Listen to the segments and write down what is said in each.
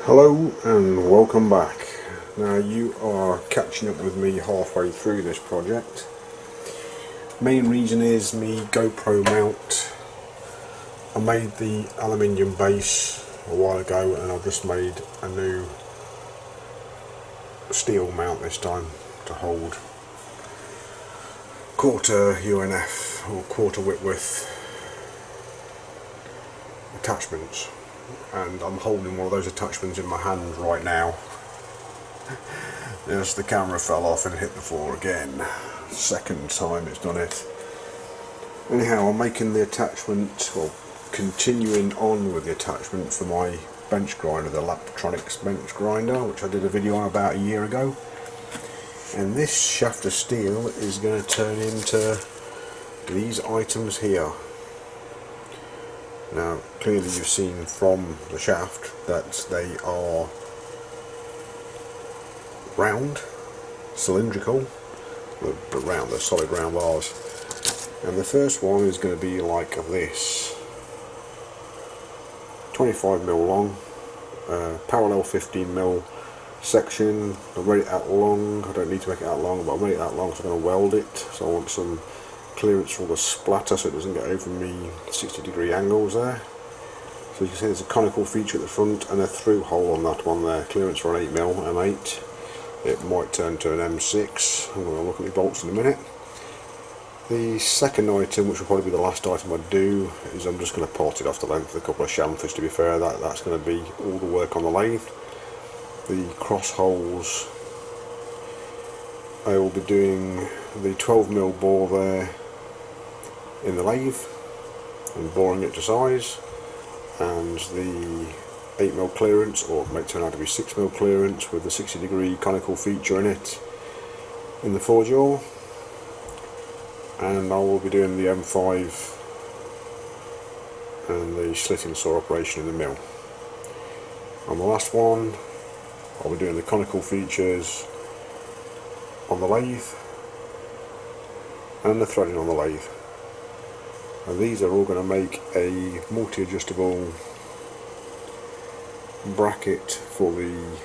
Hello and welcome back. Now you are catching up with me halfway through this project. Main reason is me GoPro mount. I made the aluminium base a while ago and I've just made a new steel mount this time to hold quarter UNF or quarter Whitworth attachments, and I'm holding one of those attachments in my hand right now. Yes, the camera fell off and hit the floor again. Second time it's done it. Anyhow, I'm making the attachment, or continuing on with the attachment for my bench grinder, the Laptronix bench grinder, which I did a video on about a year ago. And this shaft of steel is going to turn into these items here. Now, clearly you've seen from the shaft that they are round, cylindrical, but round, they're solid round bars. And the first one is going to be like this, 25mm long, parallel 15mm section. I made it that long. I don't need to make it that long, but I made it that long so I'm going to weld it. So I want some clearance for the splatter so it doesn't get over me 60-degree angles there. So you can see there's a conical feature at the front and a through hole on that one there. Clearance for an 8mm M8. It might turn to an M6. I'm going to look at the bolts in a minute. The second item, which will probably be the last item I do, is I'm just going to part it off the length with a couple of chamfers. To be fair, that's going to be all the work on the lathe. The cross holes, I will be doing the 12mm bore there in the lathe and boring it to size, and the 8mm clearance, or it may turn out to be 6mm clearance with the 60-degree conical feature in it in the forge jaw. And I will be doing the M5 and the slitting saw operation in the mill. On the last one I'll be doing the conical features on the lathe and the threading on the lathe. And these are all going to make a multi-adjustable bracket for the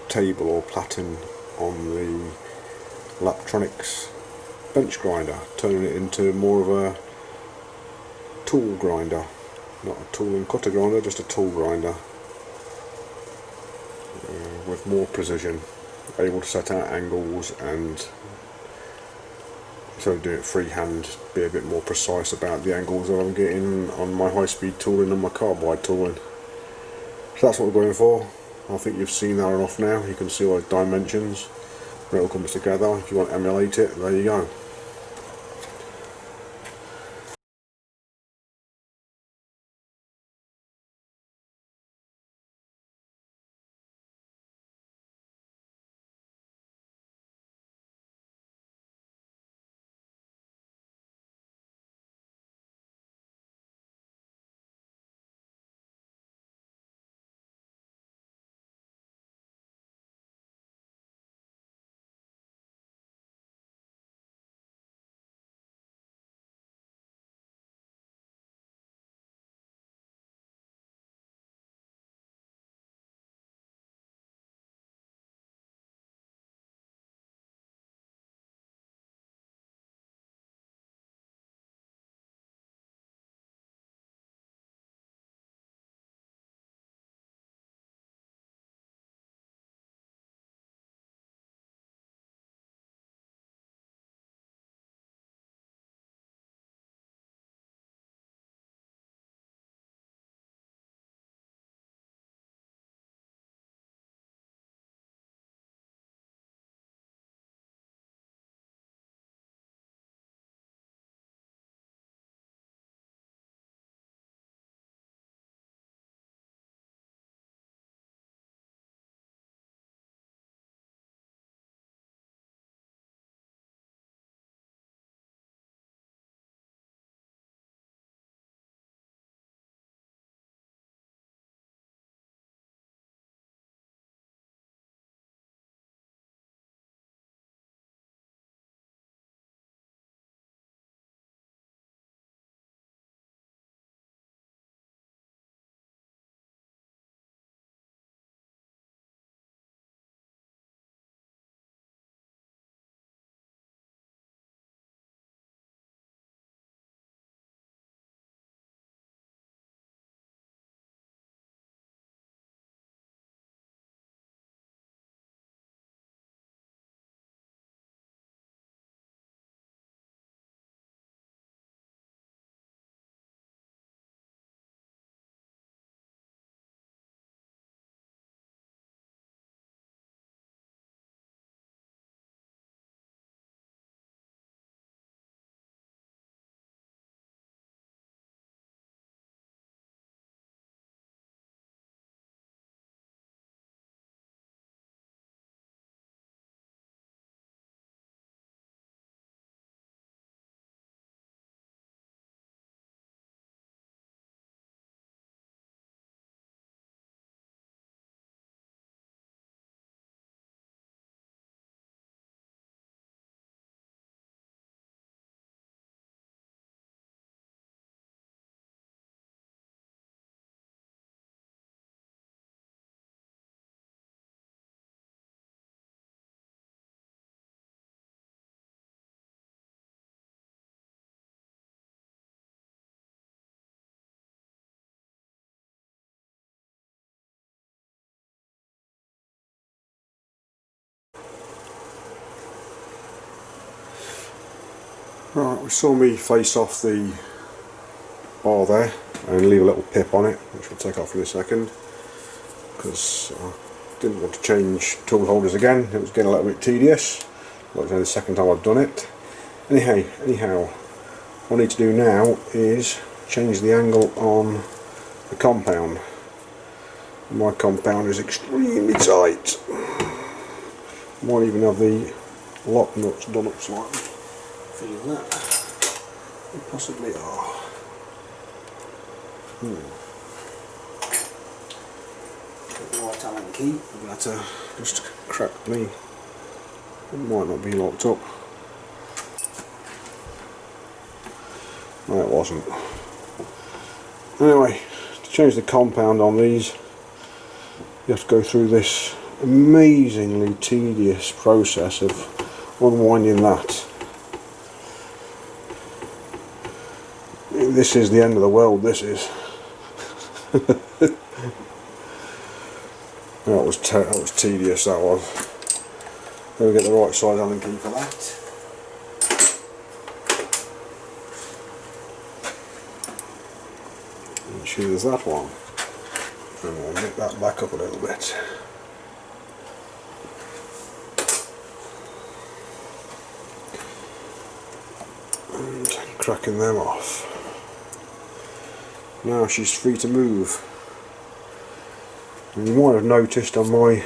table or platen on the Laptronix bench grinder, turning it into more of a tool grinder, not a tool and cutter grinder, just a tool grinder with more precision, able to set out angles, and so do it freehand, be a bit more precise about the angles that I'm getting on my high-speed tooling and my carbide tooling. So that's what we're going for. I think you've seen that enough now. You can see all the dimensions where it all comes together. If you want to emulate it, there you go. Right, we saw me face off the bar there and leave a little pip on it, which we'll take off in a second, because I didn't want to change tool holders again. It was getting a little bit tedious. Like it's only the second time I've done it. Anyhow, what I need to do now is change the angle on the compound. My compound is extremely tight. Might even have the lock nuts done up slightly. Feel that? They possibly are. Get the right Allen key. I'm going to just crack me. It might not be locked up. No, it wasn't. Anyway, to change the compound on these, you have to go through this amazingly tedious process of unwinding that. This is the end of the world, this is. that was tedious, that was. Let me get the right side Allen key for that. And choose that one. And we'll make that back up a little bit. And cracking them off. Now she's free to move. And you might have noticed on my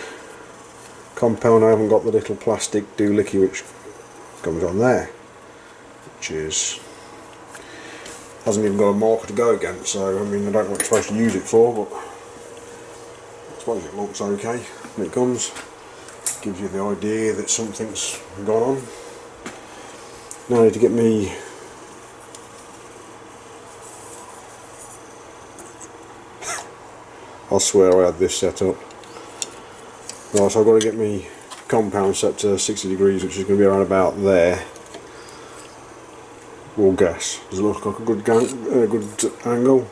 compound I haven't got the little plastic doohickey which comes on there, which is hasn't even got a marker to go against, so I mean I don't know what you're supposed to use it for, but I suppose it looks okay when it comes. Gives you the idea that something's gone on. Now I need to get me I swear I had this set up. Right, so I've got to get me compound set to 60 degrees, which is going to be around about there. We'll guess. Does it look like a good angle?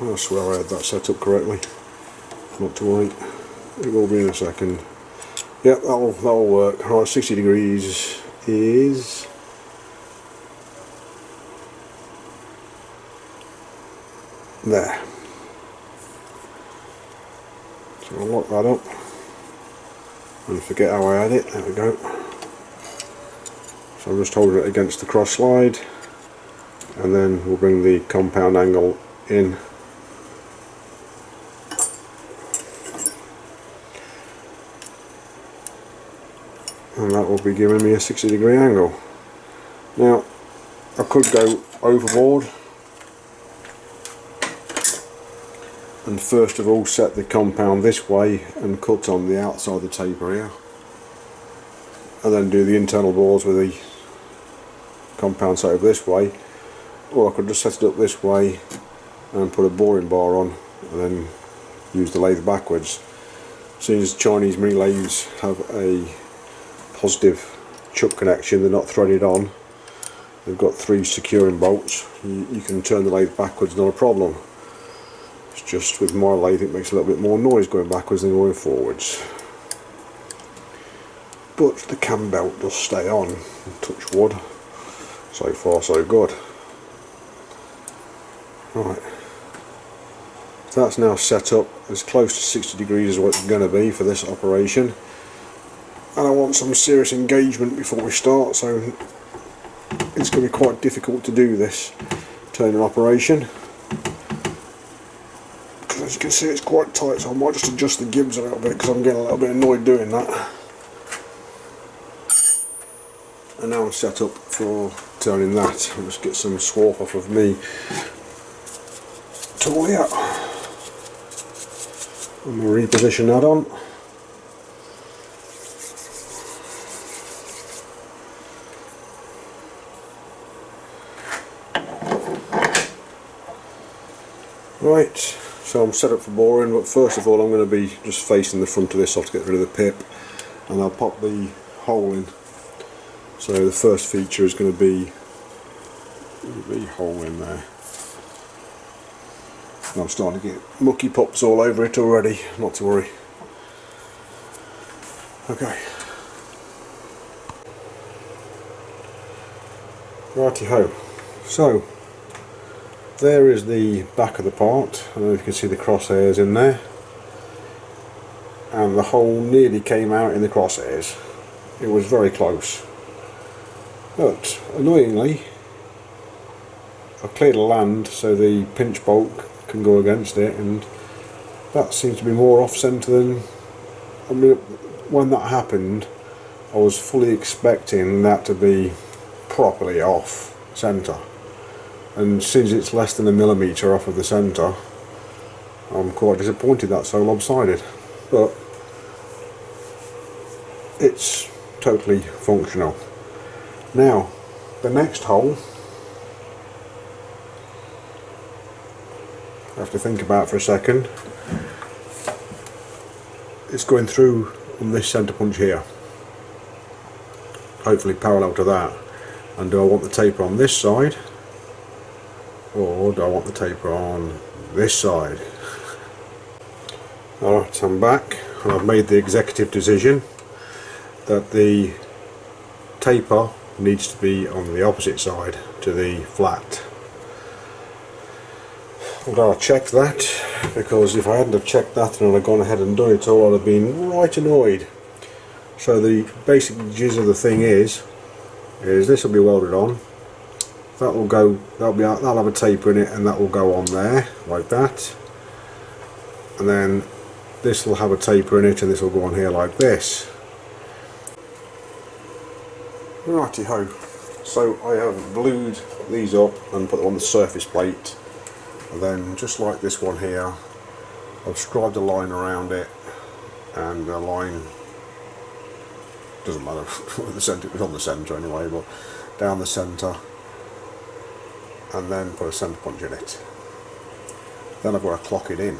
I swear I had that set up correctly. Not to worry. It will be in a second. Yep, that'll work. Right, 60 degrees is there. So I'll lock that up and forget how I had it. There we go. So I'm just holding it against the cross slide, and then we'll bring the compound angle in. And that will be giving me a 60 degree angle. Now I could go overboard and first of all set the compound this way and cut on the outside of the taper here, and then do the internal bores with the compound set over this way, or I could just set it up this way and put a boring bar on and then use the lathe backwards. Since Chinese mini lathes have a positive chuck connection, they're not threaded on, they've got 3 securing bolts, you can turn the lathe backwards, not a problem. It's just with my lathe it makes a little bit more noise going backwards than going forwards. But the cam belt does stay on, touch wood. So far so good. Right. So that's now set up as close to 60 degrees as what it's going to be for this operation. And I want some serious engagement before we start, so it's going to be quite difficult to do this turning operation. Because as you can see it's quite tight, so I might just adjust the gibs a little bit because I'm getting a little bit annoyed doing that. And now I'm set up for turning that. I'll just get some swarf off of me tool here. And we'll reposition that on. Right, so I'm set up for boring, but first of all I'm going to be just facing the front of this off to get rid of the pip, and I'll pop the hole in. So the first feature is going to be a hole in there. And I'm starting to get mucky pops all over it already, not to worry. Okay. Righty ho. So there is the back of the part. I don't know if you can see the crosshairs in there, and the hole nearly came out in the crosshairs. It was very close, but annoyingly I've cleared the land so the pinch bolt can go against it, and that seems to be more off centre than, I mean, when that happened I was fully expecting that to be properly off centre, and since it's less than a millimetre off of the centre I'm quite disappointed that's so lopsided, but it's totally functional. Now the next hole I have to think about for a second. It's going through on this centre punch here, hopefully parallel to that. And do I want the taper on this side, or do I want the taper on this side? Alright, I'm back and I've made the executive decision that the taper needs to be on the opposite side to the flat. I'm going to check that, because if I hadn't have checked that and I'd have gone ahead and done it all, I'd have been right annoyed. So the basic gist of the thing is this will be welded on. That will go. That'll have a taper in it, and that will go on there like that. And then this will have a taper in it, and this will go on here like this. Righty ho. So I have glued these up and put them on the surface plate. And then, just like this one here, I've scribed a line around it, and the line doesn't matter the centre, it's on the centre anyway, but down the centre, and then put a centre punch in it. Then I've got to clock it in,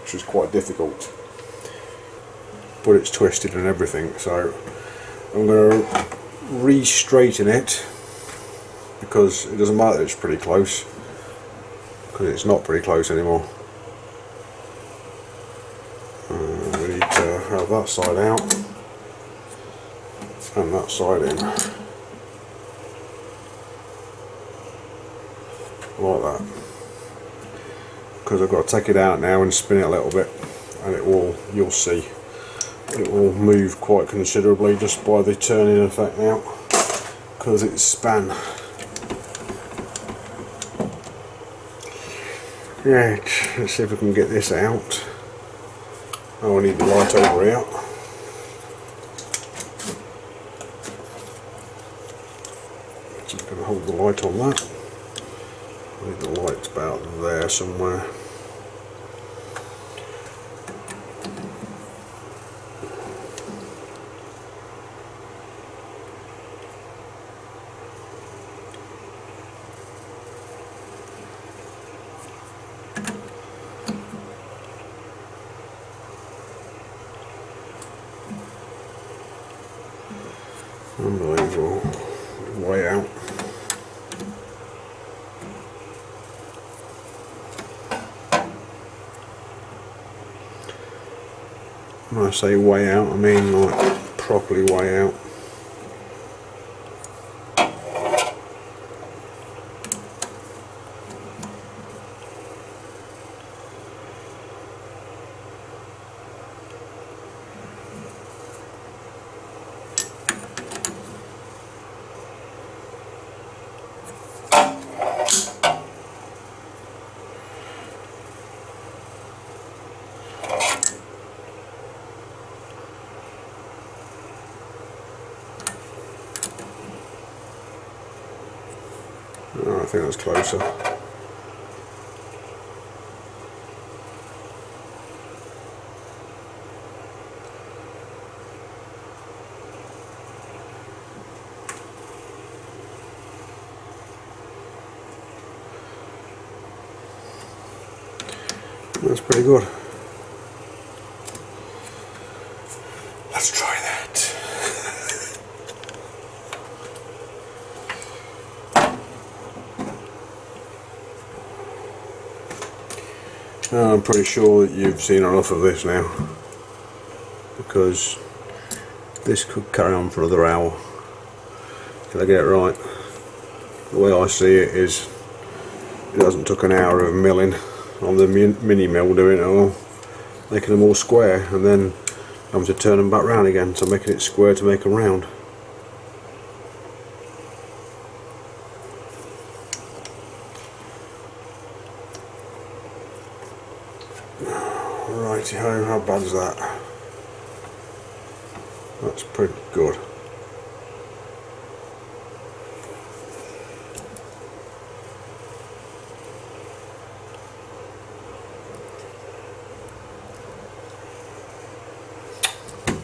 which is quite difficult, but it's twisted and everything, so I'm going to re-straighten it, because it doesn't matter that it's pretty close, because it's not pretty close anymore. We need to have that side out and that side in, like that, because I've got to take it out now and spin it a little bit, and it will, you'll see, it will move quite considerably just by the turning effect now, because it's span. Right, let's see if we can get this out. Oh, I need the light over here. So I'm going to hold the light on that. I need the light about there somewhere. Unbelievable. Way out. When I say way out, I mean like properly way out. Oh, I think that's closer. That's pretty good. Let's try that. I'm pretty sure that you've seen enough of this now, because this could carry on for another hour. Did I get it right? The way I see it is, it hasn't took an hour of milling on the mini mill doing it all, making them all square, and then having to turn them back round again, so making it square to make them round. Righty-ho, how bad is that? That's pretty good.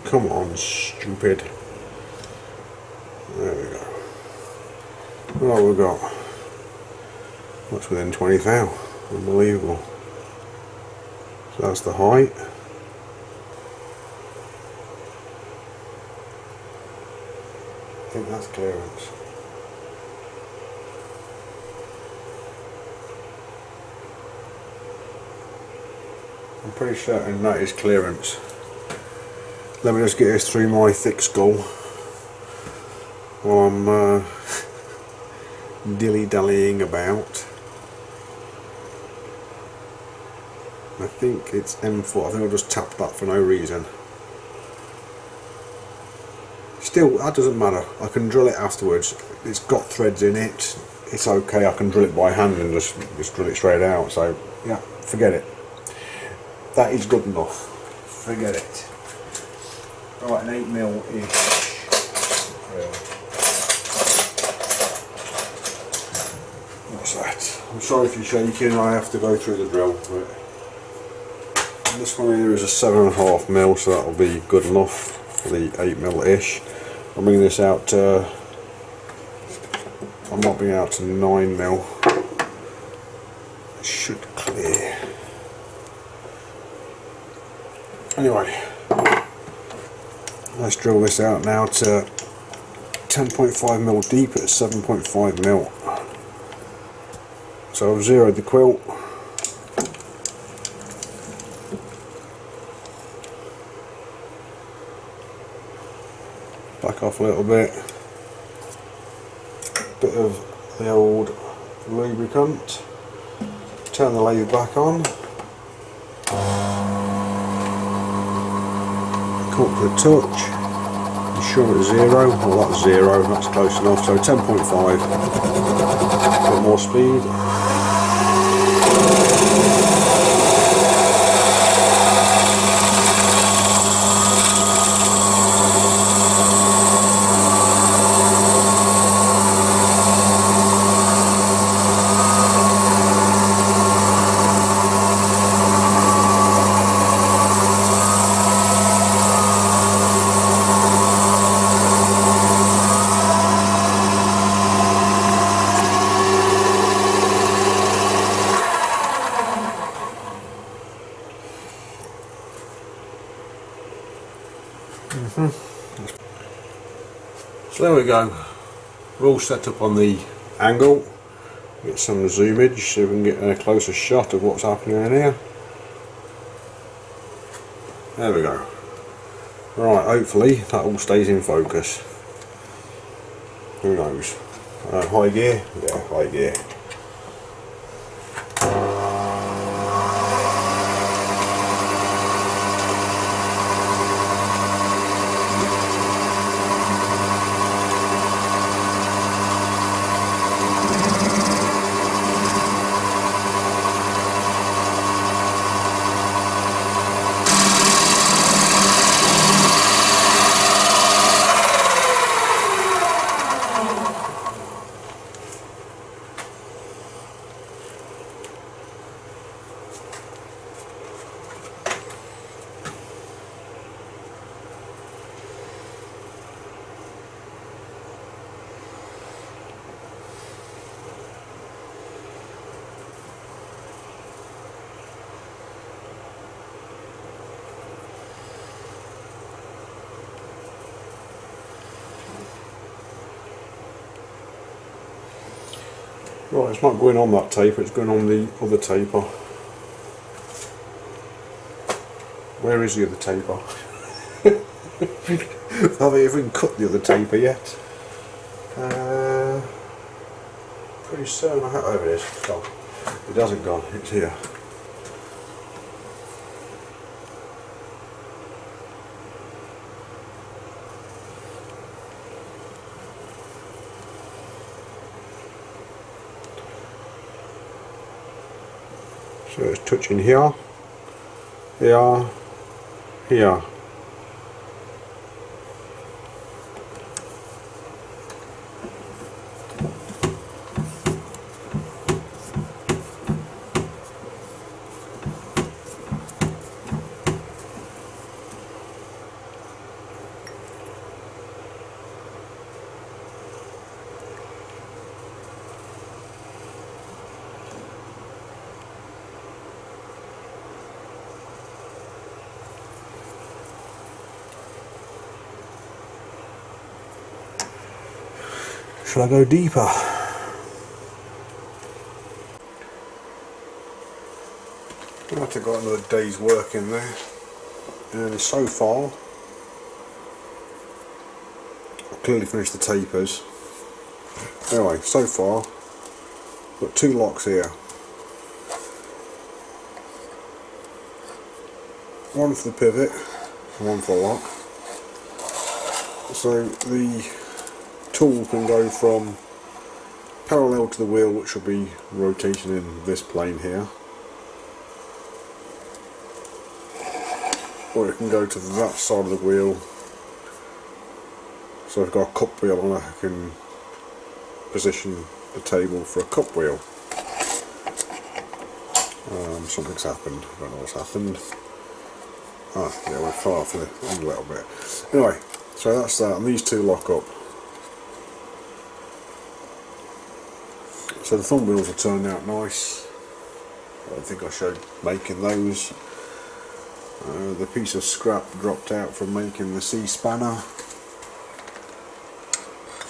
Come on, stupid. There we go. What have we got? That's within 20 thou. Unbelievable. So that's the height. I think that's clearance. I'm pretty certain that is clearance. Let me just get this through my thick skull while I'm dilly-dallying about. I think it's M4. I think I'll just tap that for no reason. Still, that doesn't matter. I can drill it afterwards. It's got threads in it. It's okay. I can drill it by hand and just drill it straight out. So yeah, forget it. That is good enough. Forget it. Right, an 8mm-ish. What's that? I'm sorry if you're shaking, I have to go through the drill. But this one here is a 7.5mm, so that'll be good enough for the 8mm-ish. I'm bringing this out to, I'm not bringing it out to 9mm. It should clear. Anyway. Let's drill this out now to 10.5mm deep at 7.5mm. So I've zeroed the quilt. Back off a little bit. Bit of the old lubricant. Turn the lathe back on. Come up to the touch, ensure it's 0, well that's 0, that's close enough, so 10.5, a bit more speed. So there we go, we're all set up on the angle. Get some zoomage so we can get a closer shot of what's happening in here. There we go. Right, hopefully that all stays in focus. Who knows? High gear? Yeah, high gear. Right, it's not going on that taper, it's going on the other taper. Where is the other taper? I haven't even cut the other taper yet. Pretty soon I have. Oh, it is. It's gone. It hasn't gone. It's here. So it's touching here, here, here. Should I go deeper? I have to got another day's work in there, and so far I've clearly finished the tapers. Anyway, so far got 2 locks here. One for the pivot and one for the lock. So the tool can go from parallel to the wheel, which will be rotating in this plane here, or it can go to that side of the wheel. So I've got a cup wheel and I can position the table for a cup wheel. Something's happened, I don't know what's happened. Ah, yeah, we're far off the end a little bit. Anyway, so that's that, and these 2 lock up. So the thumb wheels have turned out nice. I think I showed making those. The piece of scrap dropped out from making the C-spanner.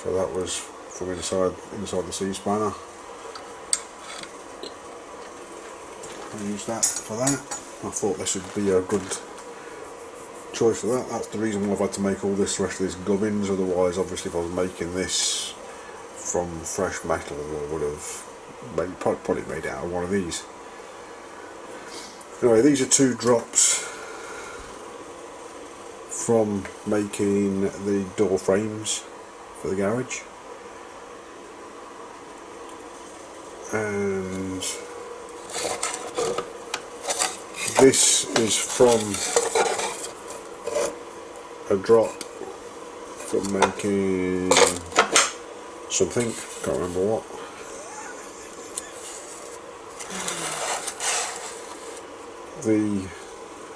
So that was from inside the C-spanner. I used that for that. I thought this would be a good choice for that. That's the reason why I've had to make all this rest of these gubbins. Otherwise, obviously, if I was making this from fresh metal, I would have probably made it out of one of these. Anyway, these are 2 drops from making the door frames for the garage, and this is from a drop from making something, can't remember what. The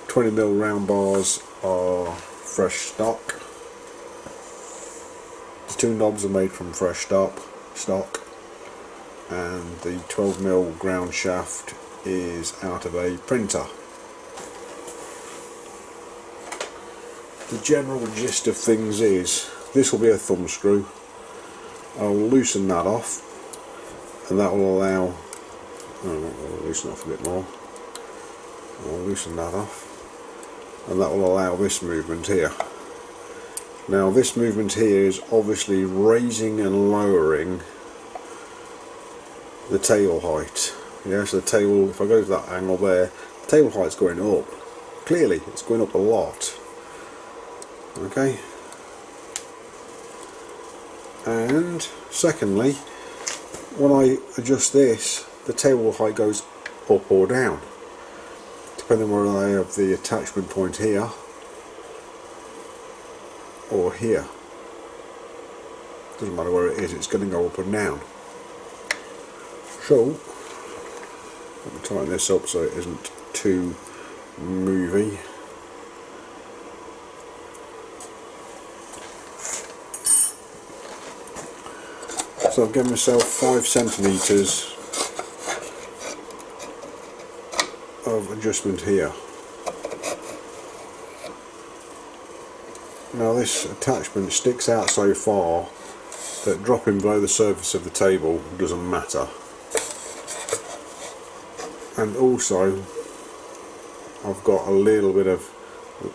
20mm round bars are fresh stock. The 2 knobs are made from fresh stock, and the 12mm ground shaft is out of a printer. The general gist of things is this will be a thumb screw. I'll loosen that off, and that will allow, I'll loosen it off a bit more. I'll loosen that off, and that will allow this movement here. Now this movement here is obviously raising and lowering the tail height. Yeah, so the tail, if I go to that angle there, the tail height's going up. Clearly it's going up a lot. Okay. And secondly, when I adjust this, the table height goes up or down, depending on whether I have the attachment point here or here. Doesn't matter where it is, it's going to go up and down. So let me tighten this up so it isn't too movie. So I've given myself 5 centimetres of adjustment here. Now this attachment sticks out so far that dropping below the surface of the table doesn't matter. And also I've got a little bit of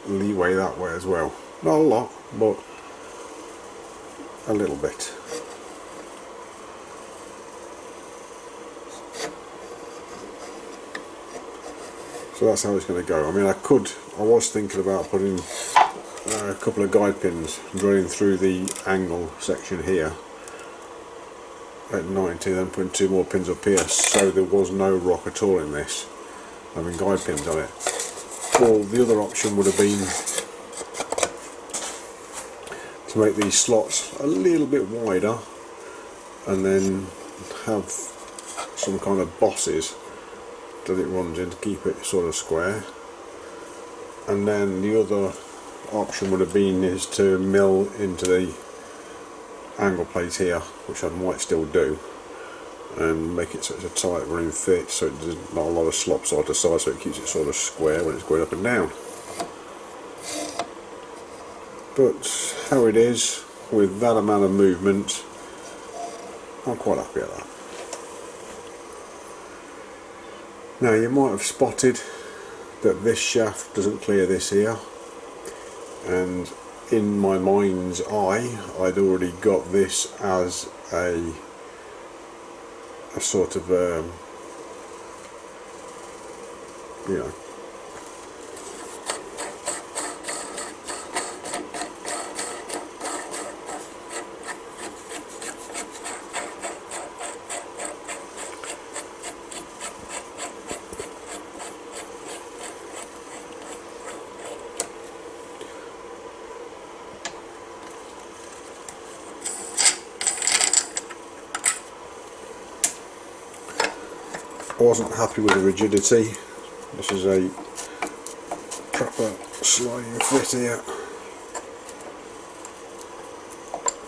leeway that way as well. Not a lot, but a little bit. So that's how it's going to go. I mean, I was thinking about putting a couple of guide pins drilling through the angle section here at 90, then putting 2 more pins up here, so there was no rock at all in this, having guide pins on it. Or the other option would have been to make these slots a little bit wider and then have some kind of bosses that it runs in to keep it sort of square. And then the other option would have been is to mill into the angle plate here, which I might still do, and make it so it's a tight room fit, so there's not a lot of slop side to side, so it keeps it sort of square when it's going up and down. But how it is, with that amount of movement, I'm quite happy at that. Now, you might have spotted that this shaft doesn't clear this here, and in my mind's eye I'd already got this as a sort of you know, I wasn't happy with the rigidity. This is a proper sliding fit here.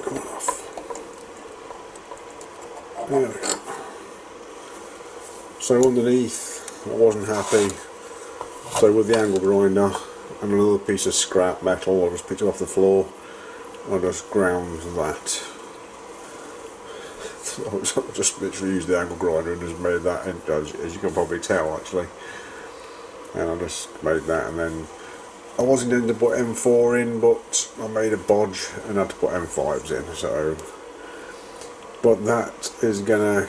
Come on off. There we go. So underneath I wasn't happy, so with the angle grinder and another piece of scrap metal, I just picked it off the floor, I just ground that. I just literally used the angle grinder and just made that, and as you can probably tell actually, and I just made that, and then I wasn't going to put M4 in, but I made a bodge and had to put M5s in, so, but that is going to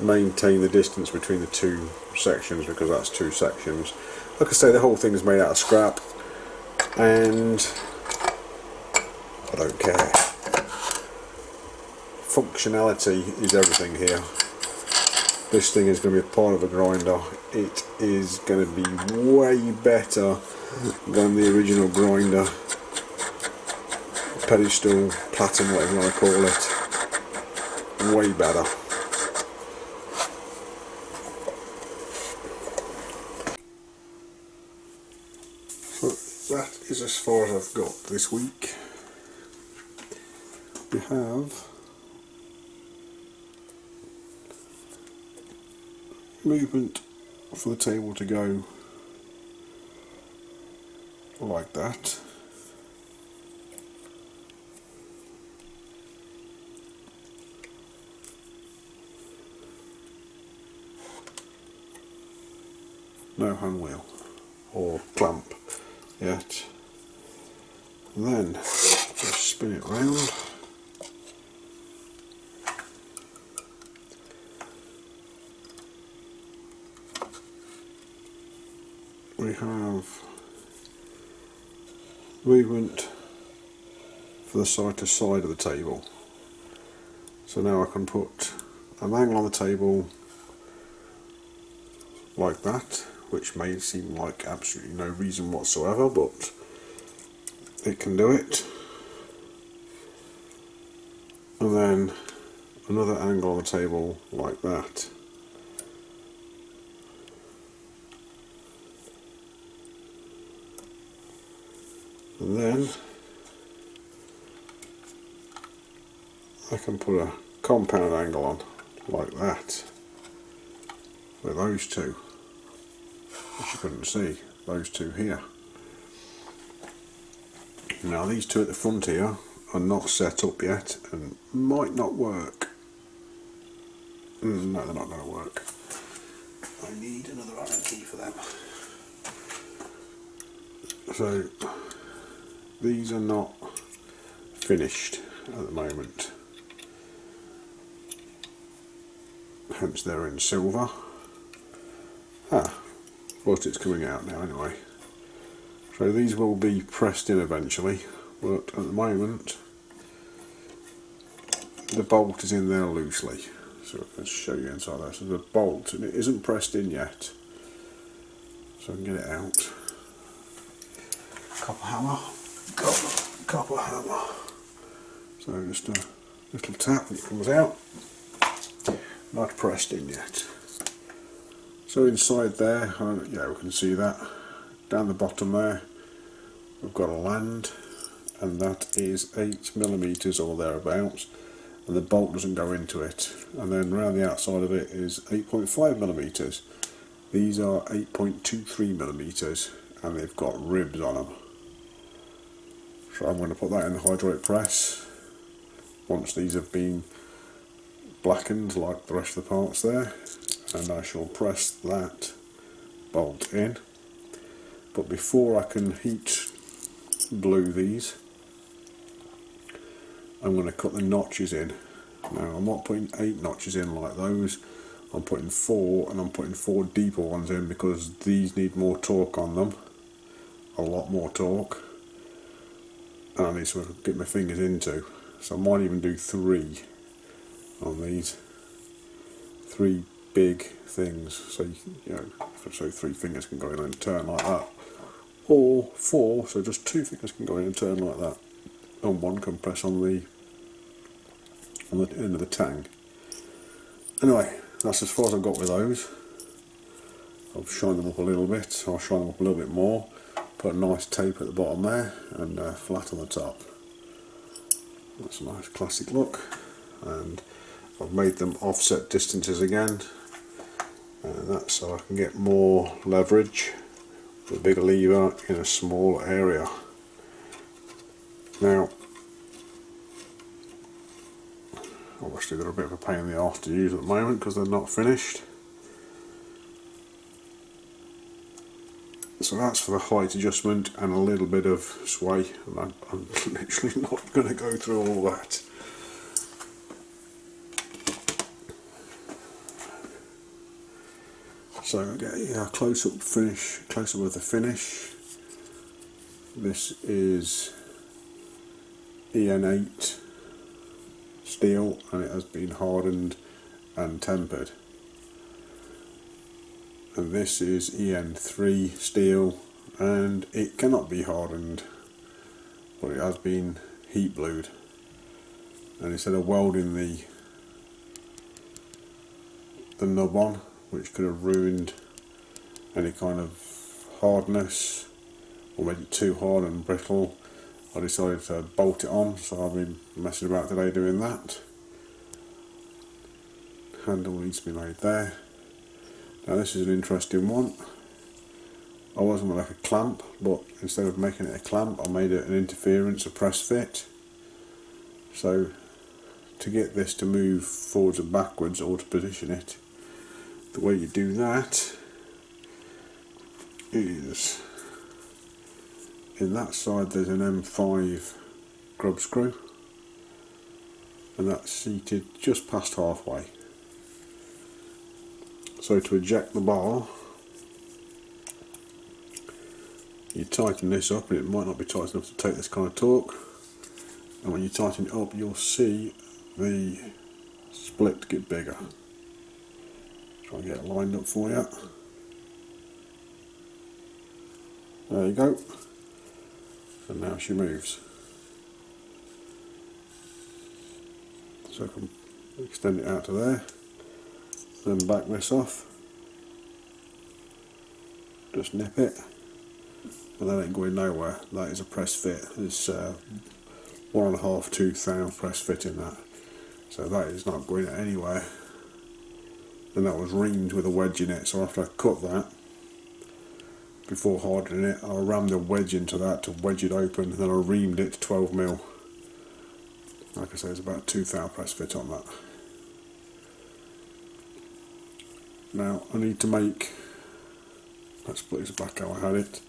maintain the distance between the 2 sections, because that's 2 sections. Like I say, the whole thing is made out of scrap and I don't care. Functionality is everything here. This thing is going to be a part of a grinder. It is going to be way better than the original grinder, pedestal, platen, whatever you want to call it. Way better. So that is as far as I've got this week. We have movement for the table to go like that. No hand wheel or clamp yet. And then just spin it round. We have movement for the side to side of the table. So now I can put an angle on the table like that, which may seem like absolutely no reason whatsoever, but it can do it. And then another angle on the table like that. And then I can put a compound angle on like that with those two, which you couldn't see, those two here. Now these two at the front here are not set up yet and might not work. No, they're not going to work. I need another Allen key for them. So these are not finished at the moment, hence they're in silver. but it's coming out now anyway. So these will be pressed in eventually, but at the moment the bolt is in there loosely. So let's show you inside there. So the bolt, and it isn't pressed in yet, so I can get it out. Copper hammer, copper hammer. So just a little tap and it comes out. Not pressed in yet. So inside there, yeah, we can see that. Down the bottom there, we've got a land, and that is 8mm or thereabouts, and the bolt doesn't go into it. And then around the outside of it is 8.5mm. These are 8.23mm, and they've got ribs on them. So I'm going to put that in the hydraulic press once these have been blackened like the rest of the parts there, and I shall press that bolt in. But before I can heat glue these, I'm going to cut the notches in. Now I'm not putting 8 notches in like those, I'm putting 4, and I'm putting 4 deeper ones in because these need more torque on them, a lot more torque, and I need to get my fingers into. So I might even do 3 on these, 3 big things, so you know, so 3 fingers can go in and turn like that, or 4, so just 2 fingers can go in and turn like that, and 1 can press on the end of the tang. Anyway, that's as far as I've got with those. I've shined them up a little bit, I'll shine them up a little bit more, put a nice tape at the bottom there, and flat on the top. That's a nice classic look, and I've made them offset distances again, and that's so I can get more leverage with a bigger lever in a small area. Now, obviously they're a bit of a pain in the arse to use at the moment because they're not finished. So that's for the height adjustment and a little bit of sway, and I'm literally not going to go through all that. So get a close up of the finish. This is EN8 steel, and it has been hardened and tempered. And this is EN3 steel, and it cannot be hardened, but it has been heat blued. And instead of welding the nub on, which could have ruined any kind of hardness or made it too hard and brittle, I decided to bolt it on, so I've been messing about today doing that. Handle needs to be made there. Now this is an interesting one. I was going to make a clamp, but instead of making it a clamp I made it an interference, a press fit. So to get this to move forwards and backwards, or to position it, the way you do that is, in that side there's an M5 grub screw, and that's seated just past halfway. So to eject the bar, you tighten this up, and it might not be tight enough to take this kind of torque, and when you tighten it up you'll see the split get bigger. Try and get it lined up for you. There you go. And now she moves. So I can extend it out to there, then back this off, just nip it, and that ain't going nowhere. That is a press fit. There's 1.5 2 thou press fit in that, so that is not going anywhere. And that was reamed with a wedge in it, so after I cut that, before hardening it, I rammed a wedge into that to wedge it open, and then I reamed it to 12mm. Like I say, there's about 2 thou press fit on that. Now I need to make, let's put this back how I had it.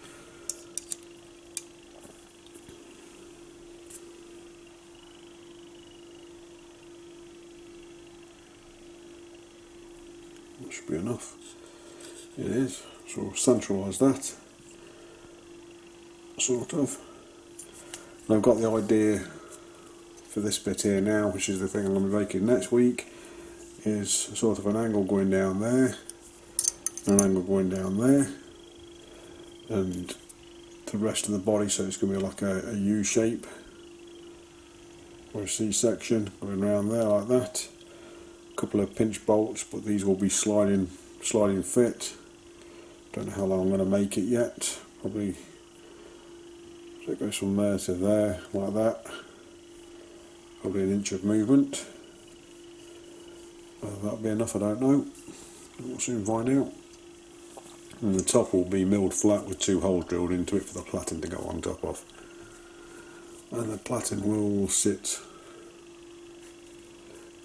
That should be enough. It is. sort of centralise that, sort of. And I've got the idea for this bit here now, which is the thing I'm going to be making next week, is sort of an angle going down there, an angle going down there, and the rest of the body, so it's going to be like a U shape or a C section going around there like that. A couple of pinch bolts, but these will be sliding fit. Don't know how long I'm going to make it yet. Probably, so it goes from there to there like that. Probably 1 inch of movement. Whether that'll be enough, I don't know. We'll soon find out. And the top will be milled flat with 2 holes drilled into it for the platen to go on top of. And the platen will sit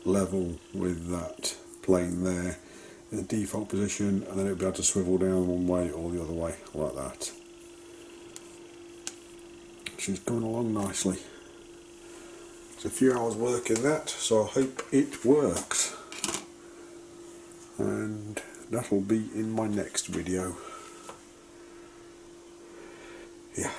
level with that plane there in the default position, and then it'll be able to swivel down one way or the other way like that. She's going along nicely. It's a few hours work in that, so I hope it works. And that'll be in my next video. Yeah.